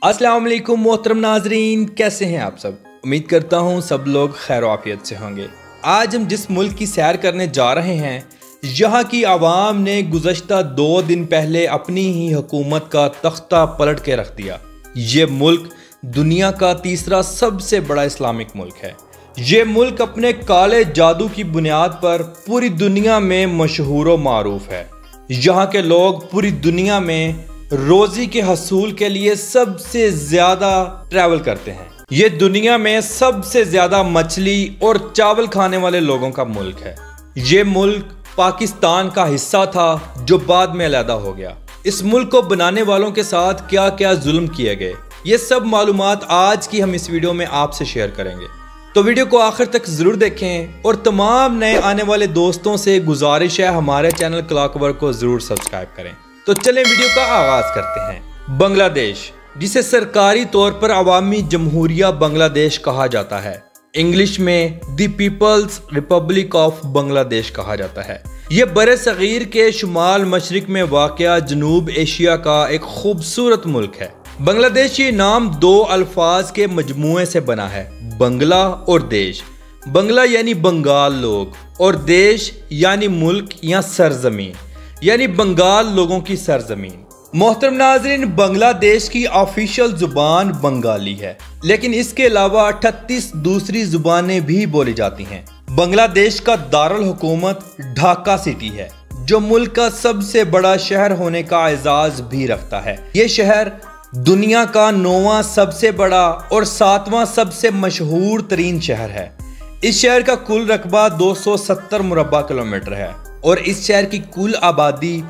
अस्सलाम वालेकुम मोहतरम नाजरीन, कैसे हैं आप सब। उम्मीद करता हूँ सब लोग खैर आफियत से होंगे। आज हम जिस मुल्क की सैर करने जा रहे हैं, यहाँ की आवाम ने गुज़श्ता 2 दिन पहले अपनी ही हुकूमत का तख्ता पलट के रख दिया। ये मुल्क दुनिया का तीसरा सबसे बड़ा इस्लामिक मुल्क है। ये मुल्क अपने काले जादू की बुनियाद पर पूरी दुनिया में मशहूर व मारूफ है। यहाँ के लोग पूरी दुनिया में रोजी के हसूल के लिए सबसे ज्यादा ट्रैवल करते हैं। ये दुनिया में सबसे ज्यादा मछली और चावल खाने वाले लोगों का मुल्क है। ये मुल्क पाकिस्तान का हिस्सा था जो बाद में अलहदा हो गया। इस मुल्क को बनाने वालों के साथ क्या क्या जुल्म किए गए, ये सब मालूमात आज की हम इस वीडियो में आपसे शेयर करेंगे। तो वीडियो को आखिर तक जरूर देखें और तमाम नए आने वाले दोस्तों से गुजारिश है हमारे चैनल क्लॉकवर्क को जरूर सब्सक्राइब करें। तो चलें वीडियो का आगाज करते हैं। बांग्लादेश, जिसे सरकारी तौर पर अवामी जमहूरिया बांग्लादेश कहा जाता है, इंग्लिश में the People's Republic of Bangladesh कहा जाता है। यह बरे सगीर के शुमाल मशरिक में वाक़या जनूब एशिया का एक खूबसूरत मुल्क है। बांग्लादेश ये नाम 2 अल्फाज के मजमूए से बना है, बंगला और देश। बंगला यानी बंगाल लोग और देश यानी मुल्क या सरजमीन, यानी बंगाल लोगों की सरजमीन। मोहतरम नाज़रीन, बांग्लादेश की ऑफिशियल जुबान बंगाली है, लेकिन इसके अलावा 38 दूसरी जुबानें भी बोली जाती हैं। बांग्लादेश का दारुल हुकूमत ढाका सिटी है, जो मुल्क का सबसे बड़ा शहर होने का एजाज भी रखता है। ये शहर दुनिया का 9वां सबसे बड़ा और 7वां सबसे मशहूर तरीन शहर है। इस शहर का कुल रकबा 270 मुरब्बा किलोमीटर है और इस शहर की कुल आबादी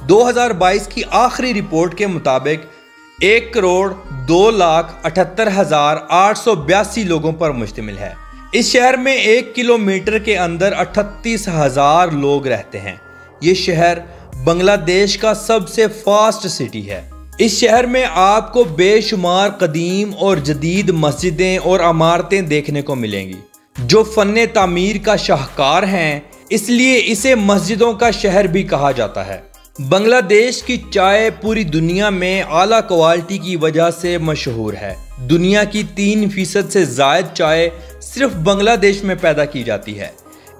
2022 की आखिरी रिपोर्ट के मुताबिक 1,02,78,882 लोगों पर मुश्तमिल है। इस शहर में 1 किलोमीटर के अंदर 38,000 लोग रहते हैं। ये शहर बांग्लादेश का सबसे फास्ट सिटी है। इस शहर में आपको बेशुमार कदीम और जदीद मस्जिदें और इमारतें देखने को मिलेंगी, जो फन्ने तामीर का शाहकार हैं, इसलिए इसे मस्जिदों का शहर भी कहा जाता है। बांग्लादेश की चाय पूरी दुनिया में आला क्वालिटी की वजह से मशहूर है। दुनिया की 3% से जायद चाय सिर्फ बांग्लादेश में पैदा की जाती है।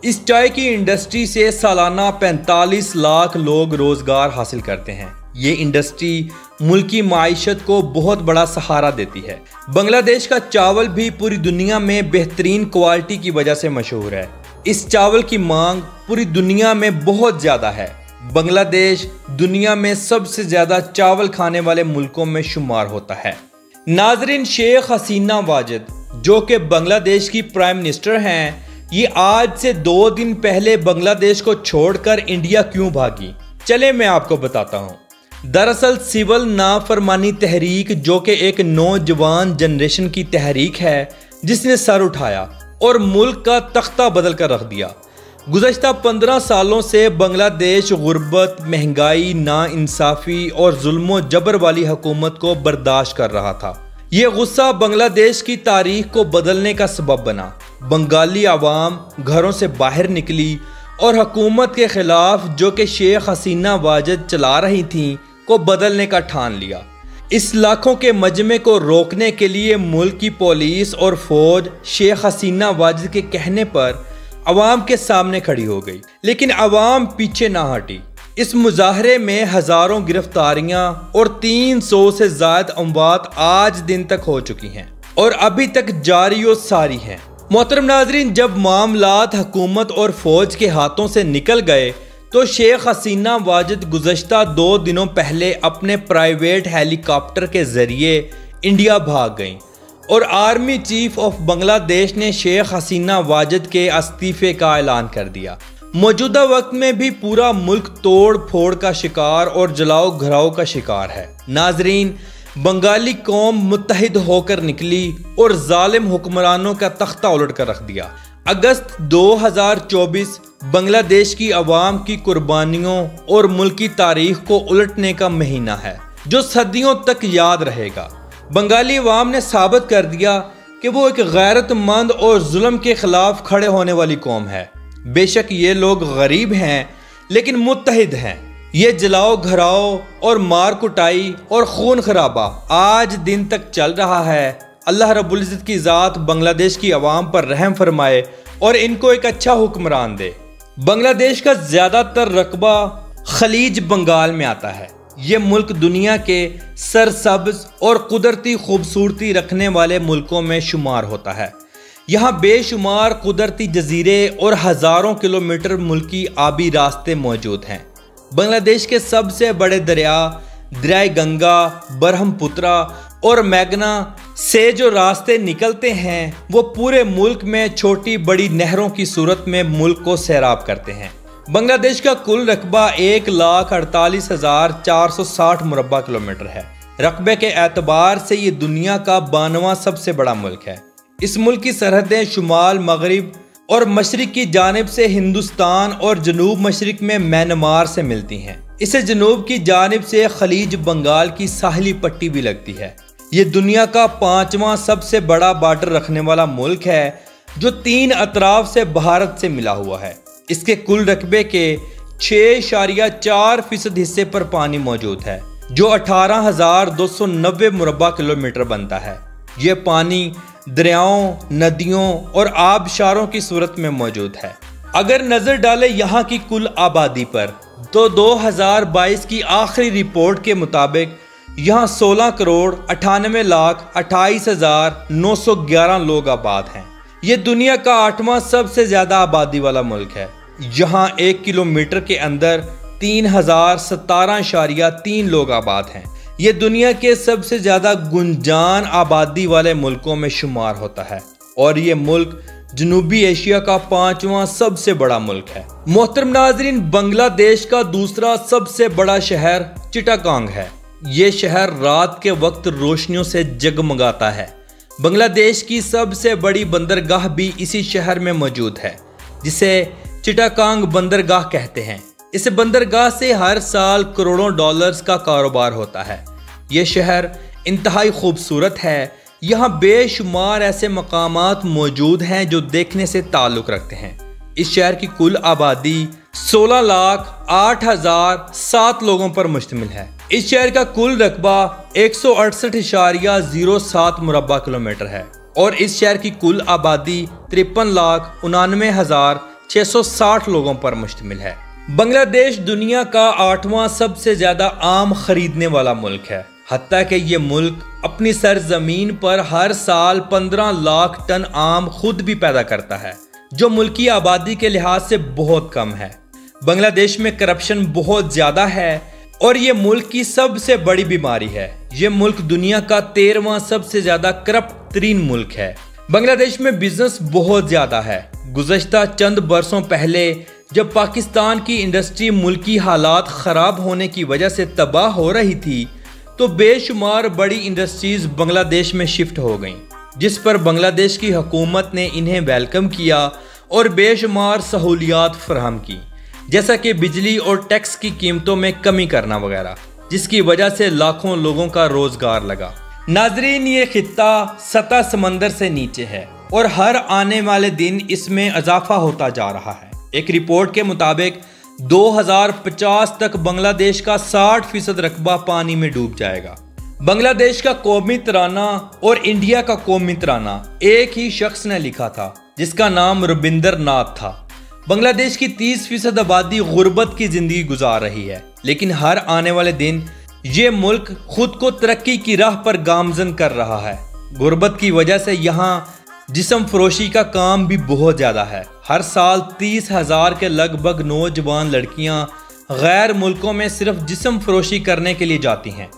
इस चाय की इंडस्ट्री से सालाना 45 लाख लोग रोजगार हासिल करते हैं। ये इंडस्ट्री मुल्क की माइशत को बहुत बड़ा सहारा देती है। बांग्लादेश का चावल भी पूरी दुनिया में बेहतरीन क्वालिटी की वजह से मशहूर है। इस चावल की मांग पूरी दुनिया में बहुत ज़्यादा है। बांग्लादेश दुनिया में सबसे ज़्यादा चावल खाने वाले मुल्कों में शुमार होता है। नाजरीन, शेख हसीना वाजिद, जो कि बांग्लादेश की प्राइम मिनिस्टर हैं, ये आज से 2 दिन पहले बांग्लादेश को छोड़कर इंडिया क्यों भागी, चले मैं आपको बताता हूँ। दरअसल सिविल नाफरमानी तहरीक, जो कि एक नौजवान जनरेशन की तहरीक है, जिसने सर उठाया और मुल्क का तख्ता बदल कर रख दिया। गुज़श्ता 15 सालों से बांग्लादेश गुर्बत, महंगाई, नाइंसाफ़ी और जुल्म जबर वाली हुकूमत को बर्दाश्त कर रहा था। ये गुस्सा बांग्लादेश की तारीख को बदलने का सबब बना। बंगाली आवाम घरों से बाहर निकली और हुकूमत के खिलाफ, जो कि शेख हसीना वाजिद चला रही थी, को बदलने का ठान लिया। इस लाखों के मजमे को रोकने के लिए मुल्क की पुलिस और फौज शेख हसीना वाजिद के कहने पर अवाम के सामने खड़ी हो गई, लेकिन अवाम पीछे ना हटी। इस मुजाहरे में हजारों गिरफ्तारियां और 300 से ज्यादा अमवात आज दिन तक हो चुकी हैं और अभी तक जारी और सारी हैं। मोहतरम नाजरीन, जब मामलात हुकूमत और फौज के हाथों से निकल गए तो शेख हसीना वाजिद गुज़श्ता 2 दिनों पहले अपने प्राइवेट हेलीकॉप्टर के जरिए इंडिया भाग गईं और आर्मी चीफ ऑफ बांग्लादेश ने शेख हसीना वाजिद के इस्तीफे का ऐलान कर दिया। मौजूदा वक्त में भी पूरा मुल्क तोड़ फोड़ का शिकार और जलाओ घराओ का शिकार है। नाजरीन, बंगाली कौम मुत्तहिद होकर निकली और जालिम हुक्मरानों का तख्ता उलट कर रख दिया। अगस्त 2024 बांग्लादेश की आवाम की कुर्बानियों और मुल्क की तारीख को उलटने का महीना है, जो सदियों तक याद रहेगा। बंगाली अवाम ने साबित कर दिया कि वो एक गैरतमंद और जुल्म के खिलाफ खड़े होने वाली कौम है। बेशक ये लोग गरीब हैं, लेकिन मुत्तहिद हैं। ये जलाओ घराओ और मार कुटाई और खून खराबा आज दिन तक चल रहा है। अल्लाह रब्बुल इज़्ज़त की ज़ात बांग्लादेश की आवाम पर रहम फरमाए और इनको एक अच्छा हुक्मरान दे। बांग्लादेश का ज़्यादातर रकबा खलीज बंगाल में आता है। ये मुल्क दुनिया के सरसब्ज और कुदरती खूबसूरती रखने वाले मुल्कों में शुमार होता है। यहाँ बेशुमार कुदरती जजीरे और हज़ारों किलोमीटर मुल्की आबी रास्ते मौजूद हैं। बांग्लादेश के सबसे बड़े दरियाए गंगा, ब्रह्मपुत्रा और मेघना से जो रास्ते निकलते हैं वो पूरे मुल्क में छोटी बड़ी नहरों की सूरत में मुल्क को सैराब करते हैं। बांग्लादेश का कुल रकबा 1,48,460 मुरब्बा किलोमीटर है। रकबे के एतबार से ये दुनिया का 92वां सबसे बड़ा मुल्क है। इस मुल्क की सरहदें शुमाल, मगरिब और मशरिक की जानिब से हिंदुस्तान और जनूब मशरिक में म्यांमार से मिलती हैं। इसे जनूब की जानिब से खलीज बंगाल की साहली पट्टी भी लगती है। ये दुनिया का 5वां सबसे बड़ा बॉर्डर रखने वाला मुल्क है जो 3 अतराफ से भारत से मिला हुआ है। इसके कुल रकबे के 6.4% हिस्से पर पानी मौजूद है जो 18,290 मुरब्बा किलोमीटर बनता है। ये पानी दरियाओं, नदियों और आबशारों की सूरत में मौजूद है। अगर नजर डालें यहाँ की कुल आबादी पर तो 2022 की आखिरी रिपोर्ट के मुताबिक यहाँ 16,98,28,911 लोग आबाद हैं। ये दुनिया का 8वां सबसे ज्यादा आबादी वाला मुल्क है। यहाँ 1 किलोमीटर के अंदर 3,017.3 लोग आबाद हैं। ये दुनिया के सबसे ज्यादा गुंजान आबादी वाले मुल्कों में शुमार होता है और ये मुल्क जनूबी एशिया का 5वां सबसे बड़ा मुल्क है। मोहतरम नाजरीन, बांग्लादेश का दूसरा सबसे बड़ा शहर चिटागांग है। ये शहर रात के वक्त रोशनियों से जगमगाता है। बांग्लादेश की सबसे बड़ी बंदरगाह भी इसी शहर में मौजूद है जिसे चिटागांग बंदरगाह कहते हैं। इस बंदरगाह से हर साल करोड़ों डॉलर्स का कारोबार होता है। ये शहर इंतहाई खूबसूरत है। यहाँ बेशुमार ऐसे मकामात मौजूद हैं जो देखने से ताल्लुक़ रखते हैं। इस शहर की कुल आबादी 16,08,007 लोगों पर मुश्तमिल है। इस शहर का कुल रकबा 168.07 मुरब्बा किलोमीटर है और इस शहर की कुल आबादी 53,99,660 लोगों पर मुश्तमिल है। बांग्लादेश दुनिया का 8वां सबसे ज्यादा आम खरीदने वाला मुल्क है। हत्ता कि ये मुल्क अपनी सरजमीन पर हर साल 15 लाख टन आम खुद भी पैदा करता है जो मुल्की आबादी के लिहाज से बहुत कम है। बांग्लादेश में करप्शन बहुत ज्यादा है और ये मुल्क की सबसे बड़ी बीमारी है। ये मुल्क दुनिया का 13वां सबसे ज्यादा करप्ट तरीन मुल्क है। बांग्लादेश में बिजनेस बहुत ज्यादा है। गुज़श्ता चंद बरसों पहले जब पाकिस्तान की इंडस्ट्री मुल्की हालात ख़राब होने की वजह से तबाह हो रही थी तो बेशुमार बड़ी इंडस्ट्रीज़ बांग्लादेश में शिफ्ट हो गईं, जिस पर बांग्लादेश की हुकूमत ने इन्हें वेलकम किया और बेशुमार सहूलियात फराहम की, जैसा कि बिजली और टैक्स की कीमतों में कमी करना वगैरह, जिसकी वजह से लाखों लोगों का रोज़गार लगा। नाजरीन, ये खित्ता सतह समंदर से नीचे है और हर आने वाले दिन इसमें इजाफा होता जा रहा है। एक रिपोर्ट के मुताबिक 2050 तक बांग्लादेश का 60% रकबा पानी में डूब जाएगा। बांग्लादेश का कौमी तराना और इंडिया का कौमी तराना एक ही शख्स ने लिखा था जिसका नाम रविंद्रनाथ था। बांग्लादेश की 30% आबादी गुर्बत की जिंदगी गुजार रही है, लेकिन हर आने वाले दिन ये मुल्क खुद को तरक्की की राह पर गामजन कर रहा है। गुर्बत की वजह से यहाँ जिस्म फरोशी का काम भी बहुत ज़्यादा है। हर साल 30,000 के लगभग नौजवान लड़कियां गैर मुल्कों में सिर्फ जिस्म फरोशी करने के लिए जाती हैं।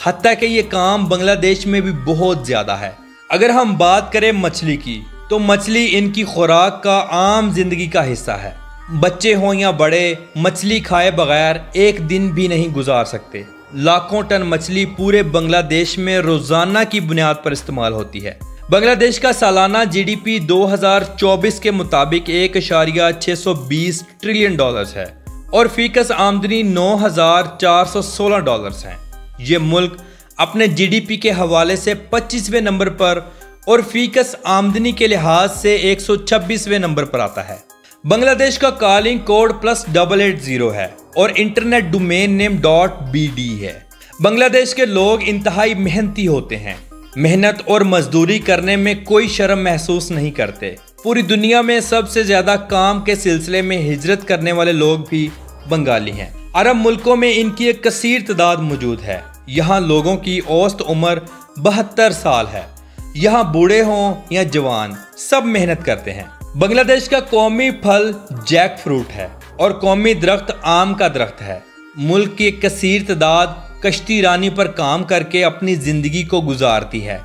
हत्ता कि ये काम बांग्लादेश में भी बहुत ज़्यादा है। अगर हम बात करें मछली की तो मछली इनकी खुराक का आम जिंदगी का हिस्सा है। बच्चे हों या बड़े, मछली खाए बगैर एक दिन भी नहीं गुजार सकते। लाखों टन मछली पूरे बांग्लादेश में रोज़ाना की बुनियाद पर इस्तेमाल होती है। बांग्लादेश का सालाना जीडीपी 2024 के मुताबिक 1.620 ट्रिलियन डॉलर्स है और फीकस आमदनी $9,416 है। ये मुल्क अपने जीडीपी के हवाले से 25वें नंबर पर और फीकस आमदनी के लिहाज से 126वें नंबर पर आता है। बांग्लादेश का कॉलिंग कोड +880 है। और इंटरनेट डोमेन नेम .bd है। बांग्लादेश के लोग इंतहाई मेहनती होते हैं, मेहनत और मजदूरी करने में कोई शर्म महसूस नहीं करते। पूरी दुनिया में सबसे ज्यादा काम के सिलसिले में हिजरत करने वाले लोग भी बंगाली हैं। अरब मुल्कों में इनकी एक कसीर तादाद मौजूद है। यहाँ लोगों की औसत उम्र 72 साल है। यहाँ बूढ़े हों या जवान सब मेहनत करते हैं। बांग्लादेश का कौमी फल जैक फ्रूट है और कौमी दरख्त आम का दरख्त है। मुल्क की एक कसीर तादाद कश्ती रानी पर काम करके अपनी जिंदगी को गुजारती है।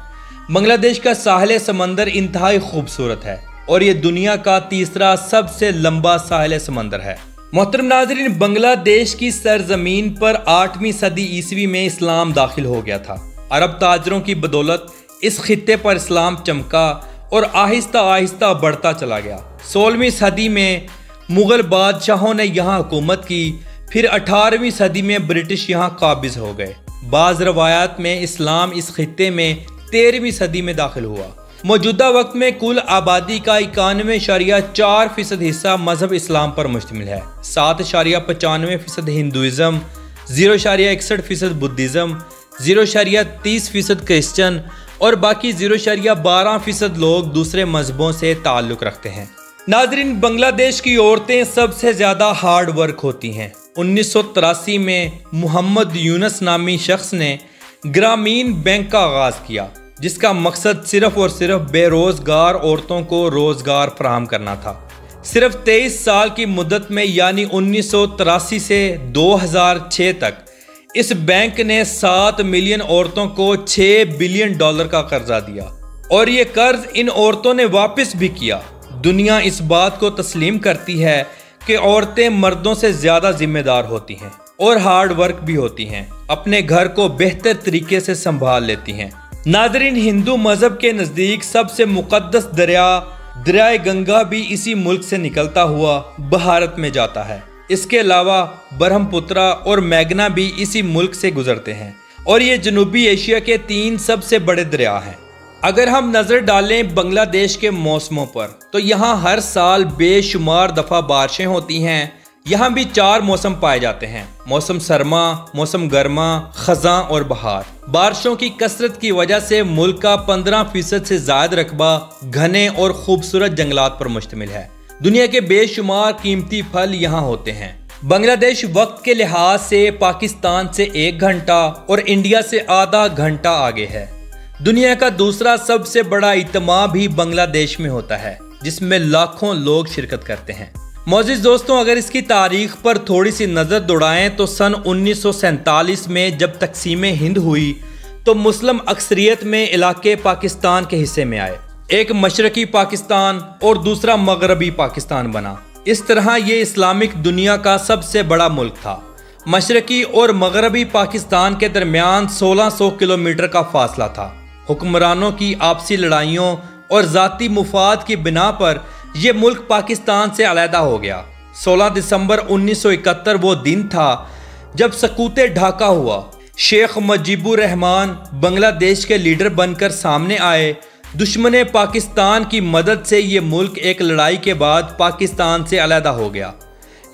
बांग्लादेश का साहिल समंदर इंतहाई खूबसूरत है और ये दुनिया का तीसरा सबसे लंबा साहिल समंदर है। मोहतरम नाज़रीन, बांग्लादेश की सरजमीन पर 8वीं सदी ईस्वी में इस्लाम दाखिल हो गया था। अरब ताजरों की बदौलत इस खित्ते पर इस्लाम चमका और आहिस्ता आहिस्ता बढ़ता चला गया। 16वीं सदी में मुगल बादशाहों ने यहाँ हुकूमत की, फिर 18वीं सदी में ब्रिटिश यहाँ काबिज हो गए। बाज़ रवायात में इस्लाम इस खित्ते में 13वीं सदी में दाखिल हुआ। मौजूदा वक्त में कुल आबादी का 91.4% हिस्सा मजहब इस्लाम पर मुश्तमिल है। 7.95% हिंदुइज़म, 0.61% बुद्धिज़्म, 0.30% क्रिश्चियन और बाकी 0.12% लोग दूसरे मजहबों से ताल्लुक़ रखते हैं। नाज़रीन, बांग्लादेश की औरतें सबसे ज़्यादा हार्ड वर्क होती हैं। 1983 में मोहम्मद यूनुस नामी शख्स ने ग्रामीण बैंक का आगाज़ किया, जिसका मकसद सिर्फ और सिर्फ बेरोज़गार औरतों को रोज़गार फराहम करना था। सिर्फ 23 साल की मुद्दत में यानी 1983 से 2006 तक इस बैंक ने 7 मिलियन औरतों को $6 बिलियन का कर्जा दिया और ये कर्ज इन औरतों ने वापस भी किया। दुनिया इस बात को तस्लीम करती है कि औरतें मर्दों से ज़्यादा जिम्मेदार होती हैं और हार्ड वर्क भी होती हैं, अपने घर को बेहतर तरीके से संभाल लेती हैं। नाज़रीन, हिंदू मजहब के नज़दीक सबसे मुक़द्दस दरियाए गंगा भी इसी मुल्क से निकलता हुआ भारत में जाता है। इसके अलावा ब्रह्मपुत्रा और मेघना भी इसी मुल्क से गुजरते हैं और ये जनूबी एशिया के 3 सबसे बड़े दरिया हैं। अगर हम नज़र डालें बांग्लादेश के मौसमों पर, तो यहाँ हर साल बेशुमार दफ़ा बारिशें होती हैं। यहाँ भी 4 मौसम पाए जाते हैं: मौसम सरमा, मौसम गर्मा, खज़ां और बहार। बारिशों की कसरत की वजह से मुल्क का 15% से ज़्यादा रकबा घने और खूबसूरत जंगलात पर मुश्तमिल है। दुनिया के बेशुमार कीमती फल यहाँ होते हैं। बांग्लादेश वक्त के लिहाज से पाकिस्तान से 1 घंटा और इंडिया से आधा घंटा आगे है। दुनिया का दूसरा सबसे बड़ा इज्तिमा भी बांग्लादेश में होता है, जिसमें लाखों लोग शिरकत करते हैं। मौजूद दोस्तों, अगर इसकी तारीख पर थोड़ी सी नज़र दौड़ाएं तो सन 1947 में जब तकसीम हिंद हुई तो मुस्लिम अक्सरियत में इलाके पाकिस्तान के हिस्से में आए। एक मशरकी पाकिस्तान और दूसरा मगरबी पाकिस्तान बना। इस तरह ये इस्लामिक दुनिया का सबसे बड़ा मुल्क था। मशरकी और मगरबी पाकिस्तान के दरमियान 1600 किलोमीटर का फासला था। हुक्मरानों की आपसी लड़ाइयों और ज़ाती मुफाद की बिना पर यह मुल्क पाकिस्तान से अलहदा हो गया। 16 दिसंबर 1971 वो दिन था जब सकूते ढाका हुआ। शेख मुजीबुर रहमान बांग्लादेश के लीडर बनकर सामने आए। दुश्मन पाकिस्तान की मदद से ये मुल्क एक लड़ाई के बाद पाकिस्तान से अलहदा हो गया।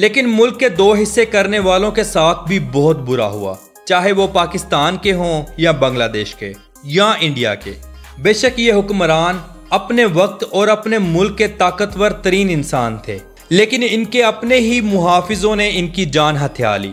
लेकिन मुल्क के 2 हिस्से करने वालों के साथ भी बहुत बुरा हुआ, चाहे वो पाकिस्तान के हों या बांग्लादेश के या इंडिया के। बेशक ये हुक्मरान अपने वक्त और अपने मुल्क के ताकतवर तरीन इंसान थे, लेकिन इनके अपने ही मुहाफिजों ने इनकी जान हथिया ली।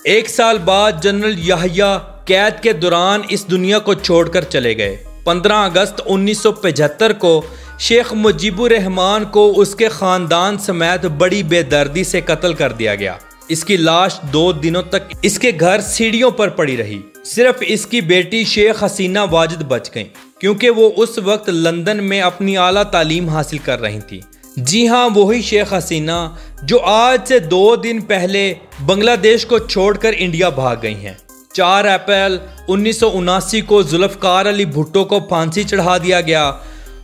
1 साल बाद जनरल याहिया कैद के दौरान इस दुनिया को छोड़कर चले गए। 15 अगस्त 1975 को शेख मुजीबुर रहमान को उसके ख़ानदान समेत बड़ी बेदर्दी से कत्ल कर दिया गया। इसकी लाश 2 दिनों तक इसके घर सीढ़ियों पर पड़ी रही। सिर्फ इसकी बेटी शेख हसीना वाजिद बच गईं, क्योंकि वो उस वक्त लंदन में अपनी आला तालीम हासिल कर रही थी। जी हाँ, वही शेख हसीना जो आज से 2 दिन पहले बांग्लादेश को छोड़कर इंडिया भाग गई हैं। 4 अप्रैल 1979 को जुल्फ़कार अली भुट्टो को फांसी चढ़ा दिया गया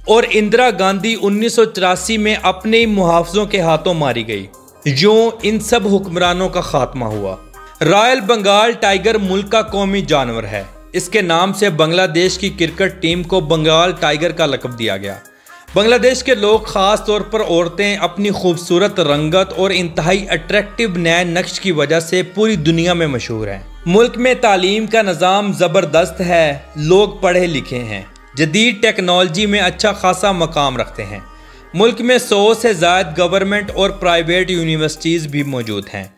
और इंदिरा गांधी 1984 में अपने ही मुहाफ़िज़ों के हाथों मारी गई। यूं इन सब हुक्मरानों का खात्मा हुआ। रॉयल बंगाल टाइगर मुल्क का कौमी जानवर है। इसके नाम से बांग्लादेश की क्रिकेट टीम को बंगाल टाइगर का लक़ब दिया गया। बांग्लादेश के लोग ख़ास तौर पर औरतें अपनी खूबसूरत रंगत और इंतहाई अट्रैक्टिव नए नक्श की वजह से पूरी दुनिया में मशहूर हैं। मुल्क में तालीम का निज़ाम ज़बरदस्त है, लोग पढ़े लिखे हैं, जदीद टेक्नोलॉजी में अच्छा खासा मकाम रखते हैं। मुल्क में 100 से ज़ायद गवर्नमेंट और प्राइवेट यूनिवर्सिटीज़ भी मौजूद हैं।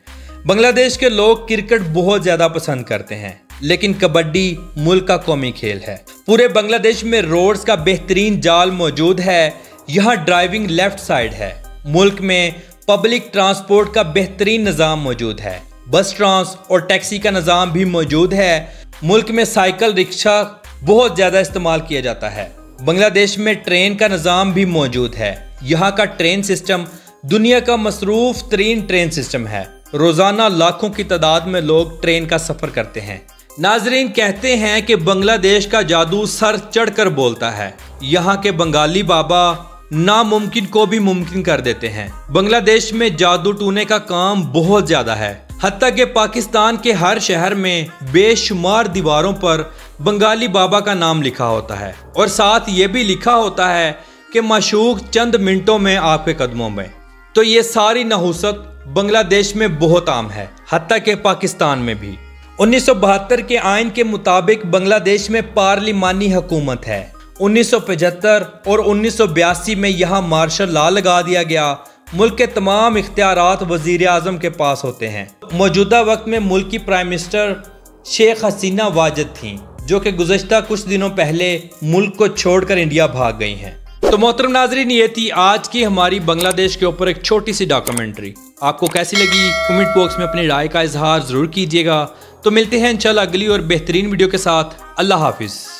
बांग्लादेश के लोग क्रिकेट बहुत ज़्यादा पसंद करते हैं, लेकिन कबड्डी मुल्क का कौमी खेल है। पूरे बांग्लादेश में रोड्स का बेहतरीन जाल मौजूद है। यहाँ ड्राइविंग लेफ्ट साइड है। मुल्क में पब्लिक ट्रांसपोर्ट का बेहतरीन निज़ाम मौजूद है। बस ट्रांस और टैक्सी का निज़ाम भी मौजूद है। मुल्क में साइकिल रिक्शा बहुत ज़्यादा इस्तेमाल किया जाता है। बांग्लादेश में ट्रेन का निज़ाम भी मौजूद है। यहाँ का ट्रेन सिस्टम दुनिया का मसरूफ तरीन ट्रेन सिस्टम है। रोज़ाना लाखों की तादाद में लोग ट्रेन का सफ़र करते हैं। नाजरीन, कहते हैं कि बांग्लादेश का जादू सर चढ़कर बोलता है। यहाँ के बंगाली बाबा नामुमकिन को भी मुमकिन कर देते हैं। बांग्लादेश में जादू टूने का काम बहुत ज़्यादा है। हत्ता कि पाकिस्तान के हर शहर में बेशुमार दीवारों पर बंगाली बाबा का नाम लिखा होता है और साथ ये भी लिखा होता है कि माशूक चंद मिनटों में आपके कदमों में। तो ये सारी नहुसत बांग्लादेश में बहुत आम है, हत्ता कि पाकिस्तान में भी। 1972 के आइन के मुताबिक बांग्लादेश में पार्लिमानी हुकूमत है। 1975 और 1982 में यहाँ मार्शल लॉ लगा दिया गया। मुल्क के तमाम इख्तियारात वज़ीर आज़म के पास होते हैं। मौजूदा वक्त में मुल्क की प्राइम मिनिस्टर शेख हसीना वाजिद थीं, जो कि गुज़श्ता कुछ दिनों पहले मुल्क को छोड़कर इंडिया भाग गई हैं। तो मोहतरम नाज़रीन, ये थी आज की हमारी बांग्लादेश के ऊपर एक छोटी सी डॉक्यूमेंट्री। आपको कैसी लगी कमेंट बॉक्स में अपनी राय का इजहार ज़रूर कीजिएगा। तो मिलते हैं इंशाल्लाह अगली और बेहतरीन वीडियो के साथ। अल्लाह हाफिज़।